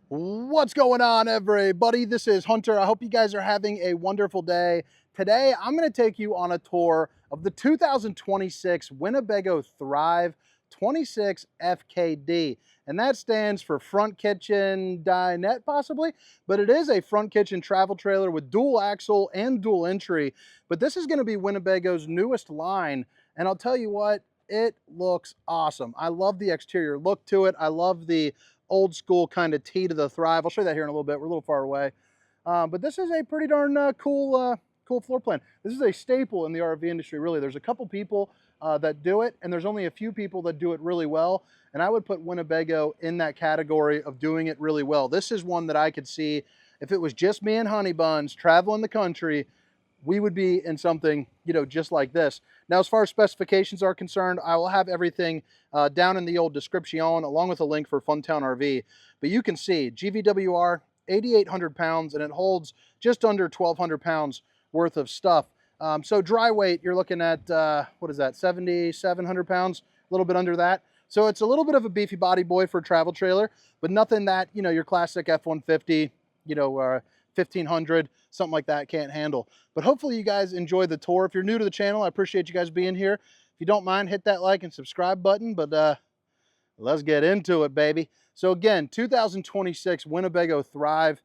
What's going on, everybody? This is Hunter. I hope you guys are having a wonderful day. Today, I'm going to take you on a tour of the 2026 Winnebago Thrive 26 FKD. And that stands for Front Kitchen Dinette, possibly. But it is a front kitchen travel trailer with dual axle and dual entry. But this is going to be Winnebago's newest line. And I'll tell you what, it looks awesome. I love the exterior look to it. I love the old school kind of T to the Thrive. I'll show you that here in a little bit. We're a little far away. But this is a pretty darn cool floor plan. This is a staple in the RV industry, really. There's a couple people that do it, and there's only a few people that do it really well. And I would put Winnebago in that category of doing it really well. This is one that I could see if it was just me and Honey Buns traveling the country, we would be in something, just like this. Now, as far as specifications are concerned, I will have everything down in the old description, along with a link for Funtown RV. But you can see GVWR, 8,800 pounds, and it holds just under 1,200 pounds worth of stuff. So dry weight, you're looking at, what is that, 7,700 pounds, a little bit under that. So it's a little bit of a beefy body boy for a travel trailer, but nothing that, your classic F-150, 1,500, something like that can't handle. But hopefully you guys enjoy the tour. If you're new to the channel, I appreciate you guys being here. If you don't mind, hit that like and subscribe button, but let's get into it, baby. So again, 2026 Winnebago Thrive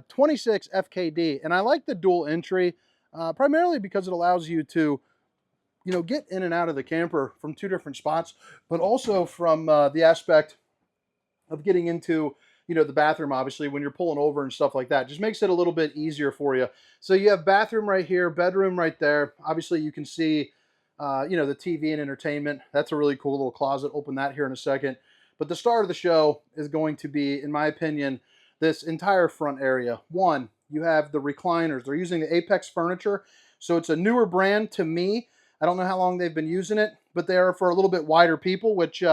26 FKD. And I like the dual entry primarily because it allows you to get in and out of the camper from two different spots, but also from the aspect of getting into the bathroom, obviously, when you're pulling over and stuff like that. Just makes it a little bit easier for you. So you have bathroom right here, bedroom right there. Obviously, you can see, the TV and entertainment. That's a really cool little closet. Open that here in a second. But the star of the show is going to be, in my opinion, this entire front area. One, you have the recliners. They're using the Apex furniture. So it's a newer brand to me. I don't know how long they've been using it, but they are for a little bit wider people, which,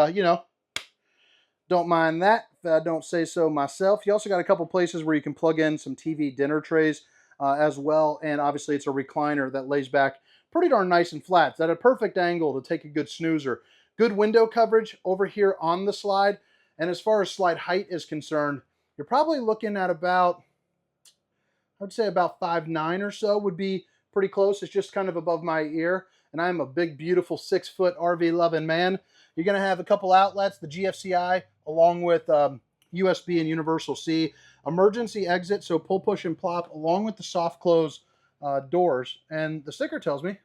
don't mind that if I don't say so myself. You also got a couple places where you can plug in some TV dinner trays as well. And obviously it's a recliner that lays back pretty darn nice and flat. It's at a perfect angle to take a good snoozer. Good window coverage over here on the slide. And as far as slide height is concerned, you're probably looking at about, I would say about 5'9" or so would be pretty close. It's just kind of above my ear. And I'm a big, beautiful 6-foot RV loving man. You're going to have a couple outlets, the GFCI, along with USB and Universal C. Emergency exit, so pull, push, and plop, along with the soft close doors. And the sticker tells me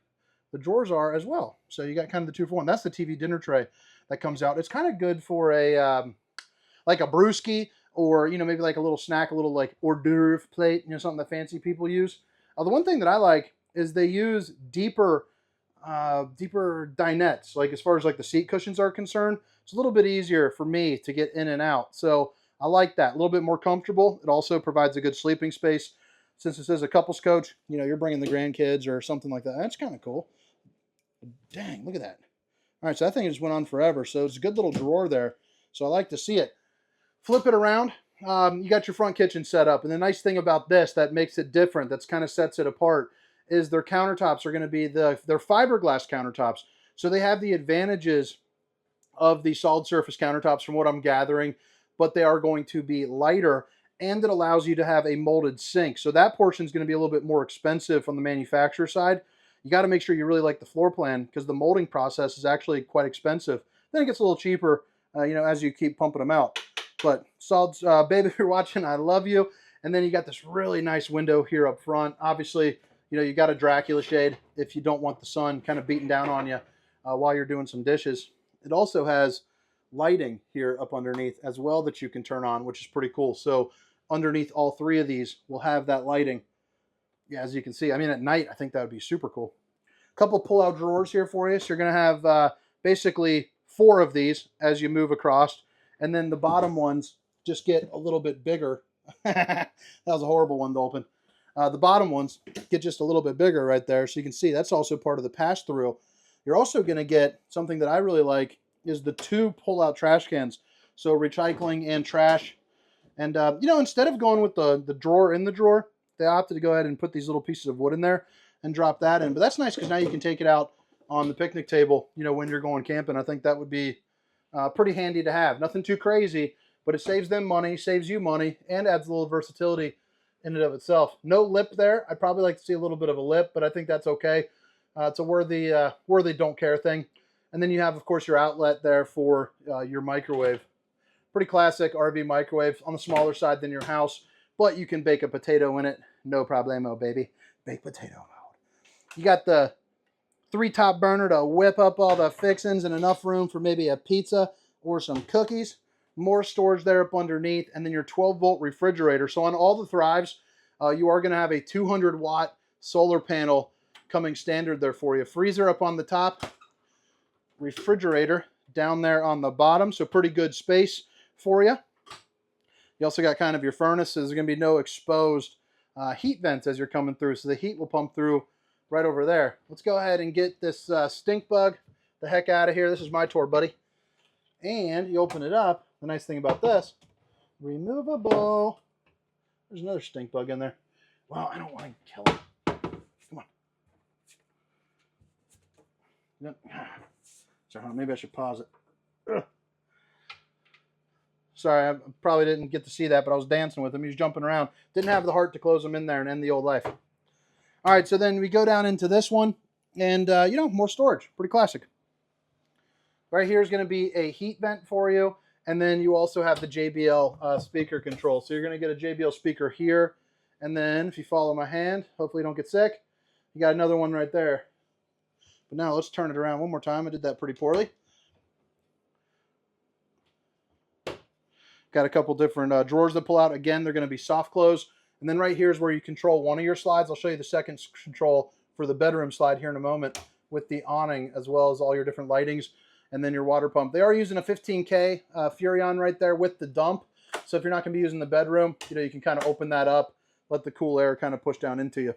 the drawers are as well. So you got kind of the 2-for-1. That's the TV dinner tray that comes out. It's kind of good for a like a brewski, or maybe like a little snack, a little like hors d'oeuvre plate, something that fancy people use. The one thing that I like is they use deeper dinettes. Like as far as like the seat cushions are concerned, it's a little bit easier for me to get in and out. So I like that. A little bit more comfortable. It also provides a good sleeping space. Since this is a couples coach, you're bringing the grandkids or something like that. That's kind of cool. Dang, look at that. All right, so that thing just went on forever. So it's a good little drawer there. So I like to see it. Flip it around. You got your front kitchen set up. And the nice thing about this that makes it different, that's kind of sets it apart, is their countertops are going to be their fiberglass countertops. So they have the advantages of the solid surface countertops from what I'm gathering, but they are going to be lighter, and it allows you to have a molded sink. So that portion is going to be a little bit more expensive on the manufacturer side. You got to make sure you really like the floor plan, because the molding process is actually quite expensive. Then it gets a little cheaper, as you keep pumping them out. But solid, babe, if you're watching, I love you. And then you got this really nice window here up front. Obviously, you got a Dracula shade if you don't want the sun kind of beating down on you while you're doing some dishes. It also has lighting here up underneath as well that you can turn on, which is pretty cool. So underneath all three of these, we'll have that lighting. Yeah, as you can see, I mean, at night, I think that would be super cool. A couple pull-out drawers here for you. So you're going to have basically 4 of these as you move across. And then the bottom ones just get a little bit bigger. That was a horrible one to open. The bottom ones get just a little bit bigger right there. So you can see that's also part of the pass-through. You're also going to get something that I really like is the 2 pull-out trash cans. So recycling and trash. And, instead of going with the drawer in the drawer, they opted to go ahead and put these little pieces of wood in there and drop that in. But that's nice because now you can take it out on the picnic table, when you're going camping. I think that would be pretty handy to have. Nothing too crazy, but it saves them money, saves you money, and adds a little versatility in and of itself. No lip there. I'd probably like to see a little bit of a lip, but I think that's okay. It's a worthy don't care thing. And then you have, of course, your outlet there for your microwave. Pretty classic RV microwave, on the smaller side than your house, but you can bake a potato in it. No problemo, baby. Baked potato mode. You got the 3-top burner to whip up all the fixings and enough room for maybe a pizza or some cookies. More storage there up underneath, and then your 12-volt refrigerator. So on all the Thrives, you are going to have a 200-watt solar panel coming standard there for you. Freezer up on the top, refrigerator down there on the bottom, so pretty good space for you. You also got kind of your furnaces. There's going to be no exposed heat vents as you're coming through, so the heat will pump through right over there. Let's go ahead and get this stink bug the heck out of here. This is my tour, buddy. And you open it up. The nice thing about this, removable. There's another stink bug in there. Well, I don't want to kill it. Come on. Yep. So maybe I should pause it. Ugh. Sorry, I probably didn't get to see that, but I was dancing with him. He was jumping around. Didn't have the heart to close him in there and end the old life. All right, so then we go down into this one, and, you know, more storage. Pretty classic. Right here is going to be a heat vent for you, and then you also have the JBL speaker control. So you're going to get a JBL speaker here, and then if you follow my hand, hopefully you don't get sick, you got another one right there. But now let's turn it around one more time. I did that pretty poorly. Got a couple different drawers that pull out. Again, they're going to be soft close. And then right here is where you control one of your slides. I'll show you the second control for the bedroom slide here in a moment with the awning as well as all your different lightings and then your water pump. They are using a 15K Furrion right there with the dump. So if you're not going to be using the bedroom, you know, you can kind of open that up, let the cool air kind of push down into you.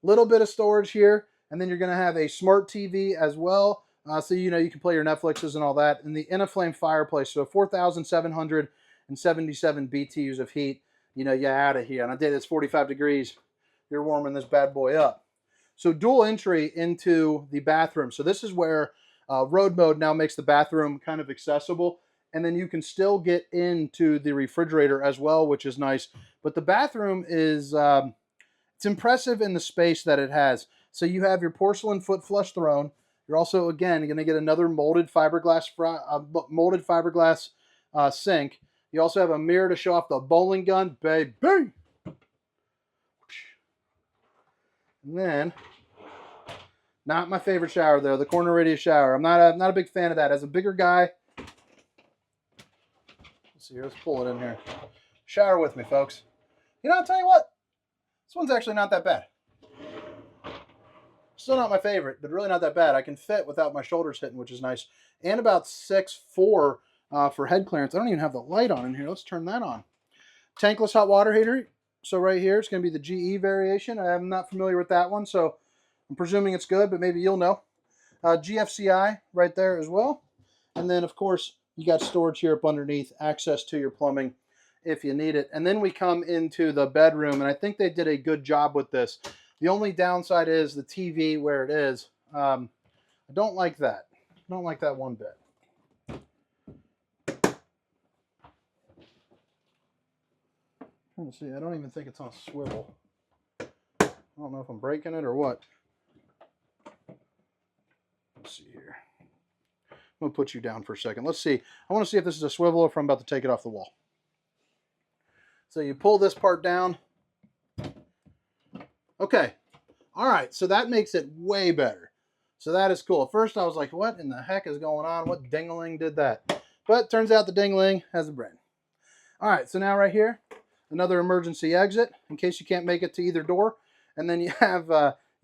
Little bit of storage here. And then you're going to have a smart TV as well. So, you know, you can play your Netflixes and all that. And the Innaflame fireplace. So 4,777 BTUs of heat. You know, you're out of here. On a day that's 45 degrees, you're warming this bad boy up. So dual entry into the bathroom. So this is where road mode now makes the bathroom kind of accessible. And then you can still get into the refrigerator as well, which is nice. But the bathroom is, it's impressive in the space that it has. So you have your porcelain foot flush throne. You're also, again, going to get another molded fiberglass sink. You also have a mirror to show off the bowling gun, baby. And then, not my favorite shower though, the corner radius shower. I'm not a big fan of that. As a bigger guy, let's see here, let's pull it in here. Shower with me, folks. You know, I'll tell you what, this one's actually not that bad. Still not my favorite, but really not that bad. I can fit without my shoulders hitting, which is nice. And about 6'4" for head clearance. I don't even have the light on in here. Let's turn that on. Tankless hot water heater. So right here, it's going to be the GE variation. I'm not familiar with that one, so I'm presuming it's good, but maybe you'll know. GFCI right there as well. And then, of course, you got storage here up underneath, access to your plumbing if you need it. And then we come into the bedroom, and I think they did a good job with this. The only downside is the TV where it is. I don't like that. I don't like that one bit. Let's see, I don't even think it's on a swivel. I don't know if I'm breaking it or what. Let's see here. I'm going to put you down for a second. Let's see. I want to see if this is a swivel or if I'm about to take it off the wall. So you pull this part down. Okay. All right. So that makes it way better. So that is cool. At first I was like, what in the heck is going on? What ding-a-ling did that? But turns out the ding-a-ling has a brain. All right. So now right here, another emergency exit in case you can't make it to either door. And then you have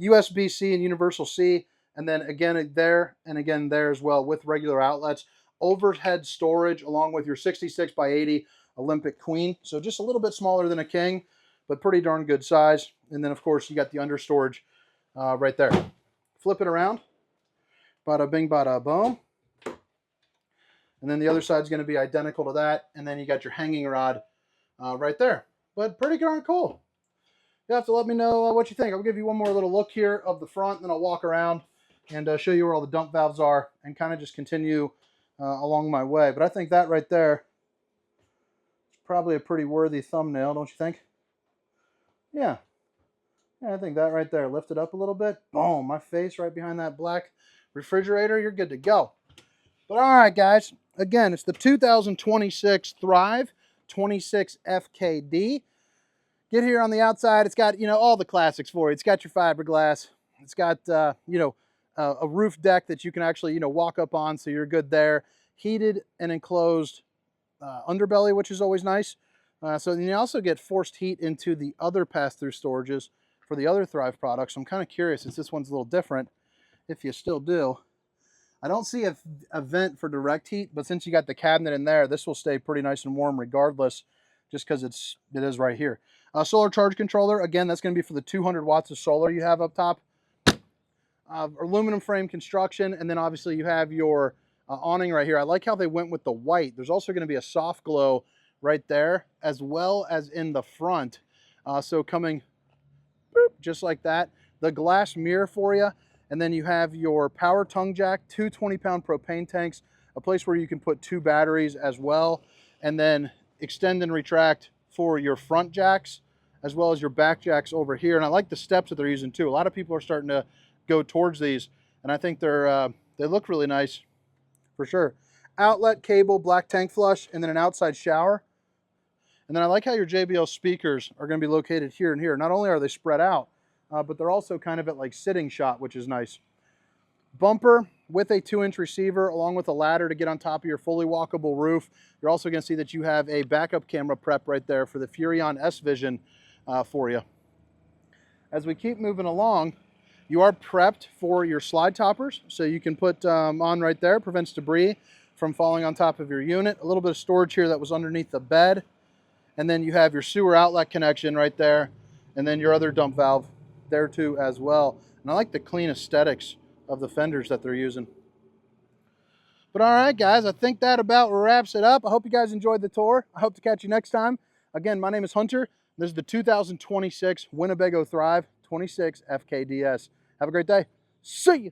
USB-C and Universal-C. And then again there and again there as well with regular outlets. Overhead storage along with your 66 by 80 Olympic Queen. So just a little bit smaller than a king, but pretty darn good size. And then, of course, you got the under storage right there. Flip it around. Bada bing, bada boom. And then the other side is going to be identical to that. And then you got your hanging rod right there. But pretty darn cool. You have to let me know what you think. I'll give you one more little look here of the front, and then I'll walk around and show you where all the dump valves are and kind of just continue along my way. But I think that right there is probably a pretty worthy thumbnail, don't you think? Yeah. Yeah, I think that right there. Lift it up a little bit. Boom, my face right behind that black refrigerator. You're good to go. But all right, guys. Again, it's the 2026 Thrive 26 FKD. Get here on the outside. It's got, all the classics for you. It's got your fiberglass. It's got, a roof deck that you can actually, walk up on, so you're good there. Heated and enclosed underbelly, which is always nice. So then you also get forced heat into the other pass-through storages for the other Thrive products. So I'm kind of curious, since this one's a little different, if you still do. I don't see a vent for direct heat, but since you got the cabinet in there, this will stay pretty nice and warm regardless, just because it is right here. Solar charge controller, again, that's going to be for the 200 watts of solar you have up top. Aluminum frame construction, and then obviously you have your awning right here. I like how they went with the white. There's also going to be a soft glow right there, as well as in the front. So coming boop, just like that. The glass mirror for you. And then you have your power tongue jack, two 20-pound propane tanks, a place where you can put 2 batteries as well, and then extend and retract for your front jacks, as well as your back jacks over here. And I like the steps that they're using too. A lot of people are starting to go towards these, and I think they look really nice for sure. Outlet cable, black tank flush, and then an outside shower. And then I like how your JBL speakers are going to be located here and here. Not only are they spread out, but they're also kind of at like sitting shot, which is nice. Bumper with a 2-inch receiver, along with a ladder to get on top of your fully walkable roof. You're also going to see that you have a backup camera prep right there for the Furrion S Vision for you. As we keep moving along, you are prepped for your slide toppers, so you can put on right there. Prevents debris from falling on top of your unit. A little bit of storage here that was underneath the bed. And then you have your sewer outlet connection right there, and then your other dump valve there too as well. And I like the clean aesthetics of the fenders that they're using. But all right, guys, I think that about wraps it up. I hope you guys enjoyed the tour. I hope to catch you next time. Again, my name is Hunter. This is the 2026 Winnebago Thrive 26 FKDS. Have a great day. See you.